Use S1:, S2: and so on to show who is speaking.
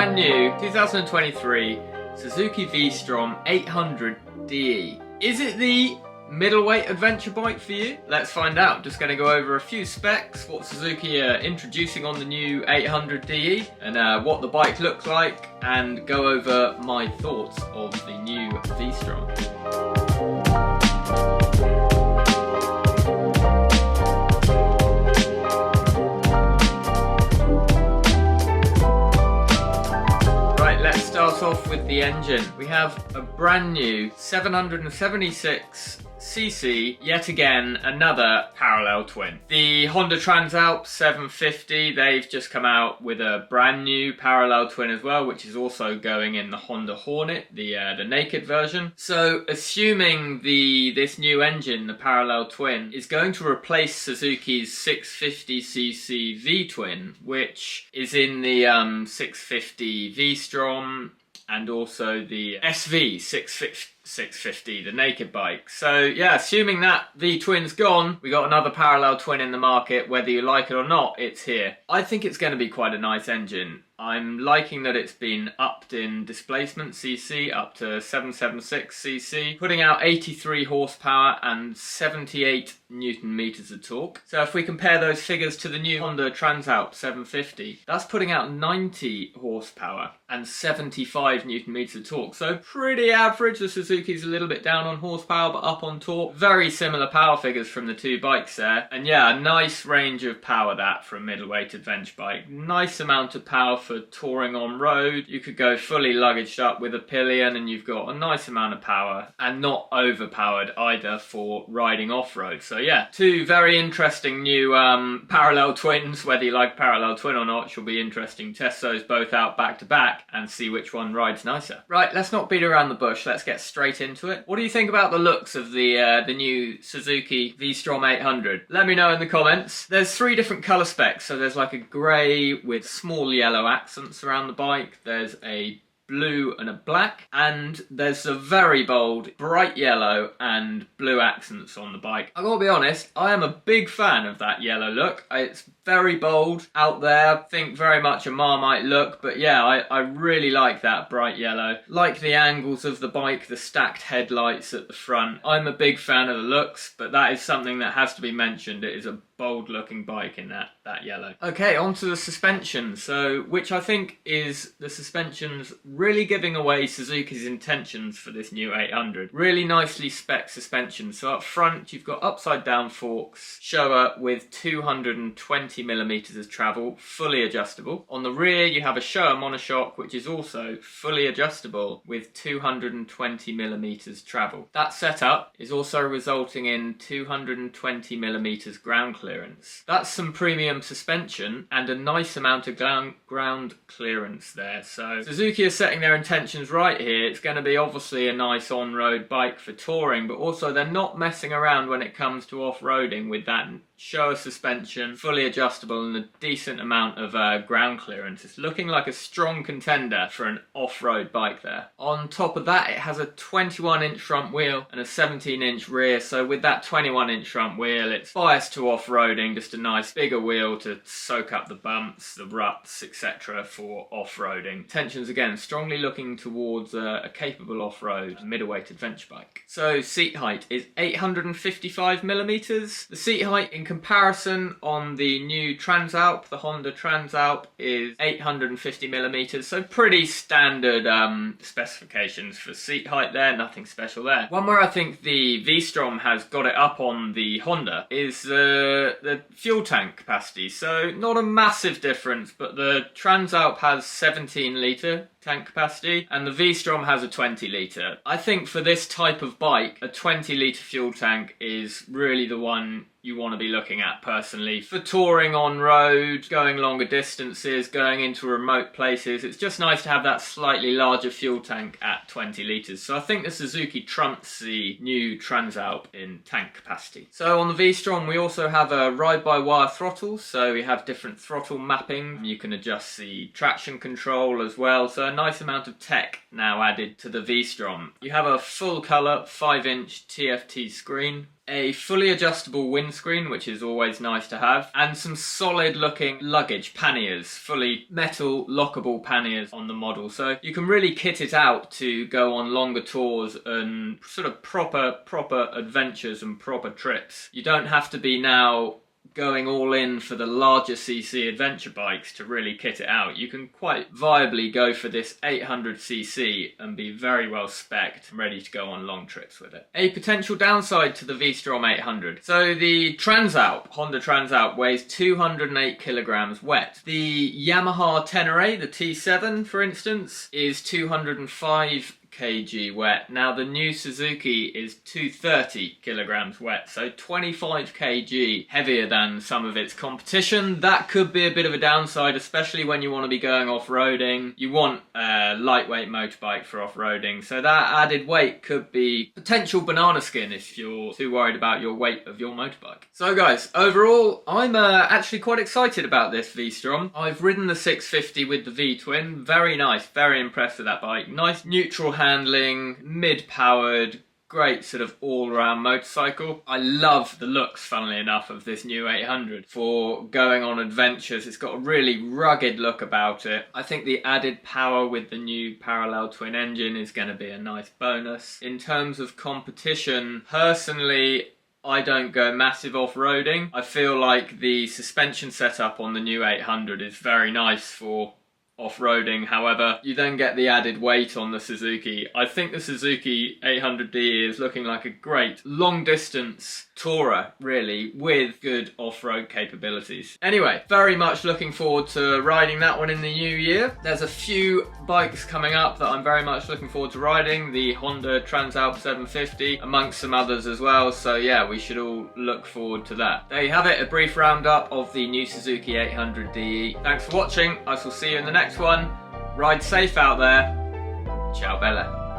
S1: brand new 2023 Suzuki V-Strom 800DE. Is it the middleweight adventure bike for you? Let's find out. Just going to go over a few specs, what Suzuki are introducing on the new 800DE, and what the bike looks like, and go over my thoughts of the new V-Strom. Let's start off with the engine. We have a brand new 776cc, yet again another parallel twin. The Honda Transalp 750, they've just come out with a brand new parallel twin as well, which is also going in the Honda Hornet, the naked version. So assuming this new engine, the parallel twin, is going to replace Suzuki's 650cc V-twin, which is in the 650 V-Strom and also the SV 650, the naked bike. So yeah, assuming that V-twin's gone, we got another parallel twin in the market. Whether you like it or not, it's here. I think it's going to be quite a nice engine. I'm liking that it's been upped in displacement cc up to 776cc, putting out 83 horsepower and 78 Newton meters of torque. So if we compare those figures to the new Honda Transalp 750, that's putting out 90 horsepower and 75 Newton meters of torque. So pretty average. The Suzuki's a little bit down on horsepower but up on torque. Very similar power figures from the two bikes there. And yeah, a nice range of power that for a middleweight adventure bike. Nice amount of power for touring on road. You could go fully luggaged up with a pillion and you've got a nice amount of power, and not overpowered either for riding off-road. So yeah, two very interesting new parallel twins. Whether you like parallel twin or not, should be interesting. Test those both out back to back and see which one rides nicer. Right, let's not beat around the bush. Let's get straight into it. What do you think about the looks of the new Suzuki V-Strom 800? Let me know in the comments. There's three different colour specs. So there's like a grey with small yellow accents around the bike. There's a blue and a black, and there's a very bold bright yellow and blue accents on the bike. I gotta be honest, I am a big fan of that yellow look. It's very bold out there, think very much a Marmite look, but yeah, I really like that bright yellow. Like the angles of the bike, the stacked headlights at the front. I'm a big fan of the looks, but that is something that has to be mentioned. It is a bold looking bike in that yellow. Okay, onto the suspension. So, which I think is the suspension's really giving away Suzuki's intentions for this new 800. Really nicely spec suspension. So up front, you've got upside down forks, Showa with 220mm of travel, fully adjustable. On the rear, you have a Showa monoshock, which is also fully adjustable with 220mm travel. That setup is also resulting in 220mm ground clearance. That's some premium suspension and a nice amount of ground clearance there. So Suzuki is setting their intentions right here. It's going to be obviously a nice on-road bike for touring, but also they're not messing around when it comes to off-roading with that Showa suspension, fully adjustable, and a decent amount of ground clearance. It's looking like a strong contender for an off-road bike there. On top of that, it has a 21-inch front wheel and a 17-inch rear. So with that 21-inch front wheel, it's biased to off-roading, just a nice bigger wheel to soak up the bumps, the ruts, etc. for off-roading. Tensions again, strongly looking towards a capable off-road middleweight adventure bike. So seat height is 855mm. The seat height in comparison on the new Transalp, the Honda Transalp, is 850mm, so pretty standard specifications for seat height there, nothing special there. One where I think the V-Strom has got it up on the Honda is the fuel tank capacity. So not a massive difference, but the Transalp has 17-litre tank capacity and the V-Strom has a 20-litre. I think for this type of bike, a 20-litre fuel tank is really the one you want to be looking at personally. For touring on road, going longer distances, going into remote places, it's just nice to have that slightly larger fuel tank at 20 litres. So I think the Suzuki trumps the new Transalp in tank capacity. So on the V-Strom we also have a ride-by-wire throttle, so we have different throttle mapping. You can adjust the traction control as well, so a nice amount of tech now added to the V-Strom. You have a full colour 5-inch TFT screen, a fully adjustable windscreen, which is always nice to have, and some solid looking luggage panniers, fully metal lockable panniers on the model. So you can really kit it out to go on longer tours and sort of proper adventures and proper trips. You don't have to be now going all in for the larger cc adventure bikes to really kit it out. You can quite viably go for this 800cc and be very well spec'd and ready to go on long trips with it. A potential downside to the V-Strom 800. So the Transalp, Honda Transalp, weighs 208 kilograms wet. The Yamaha Tenere, the T7 for instance, is 205 kg wet. Now the new Suzuki is 230 kilograms wet, so 25 kg heavier than some of its competition. That could be a bit of a downside, especially when you want to be going off-roading. You want a lightweight motorbike for off-roading, so that added weight could be potential banana skin if you're too worried about your weight of your motorbike. So guys, overall I'm actually quite excited about this V-Strom. I've ridden the 650 with the V-twin, very nice, very impressed with that bike. Nice neutral handling, mid-powered, great sort of all-round motorcycle. I love the looks, funnily enough, of this new 800 for going on adventures. It's got a really rugged look about it. I think the added power with the new parallel twin engine is going to be a nice bonus. In terms of competition, personally, I don't go massive off-roading. I feel like the suspension setup on the new 800 is very nice for off-roading. However, you then get the added weight on the Suzuki. I think the Suzuki 800DE is looking like a great long-distance tourer, really, with good off-road capabilities. Anyway, very much looking forward to riding that one in the new year. There's a few bikes coming up that I'm very much looking forward to riding. The Honda Transalp 750, amongst some others as well. So yeah, we should all look forward to that. There you have it, a brief roundup of the new Suzuki 800DE. Thanks for watching. I shall see you in the next one. Ride safe out there. Ciao bella.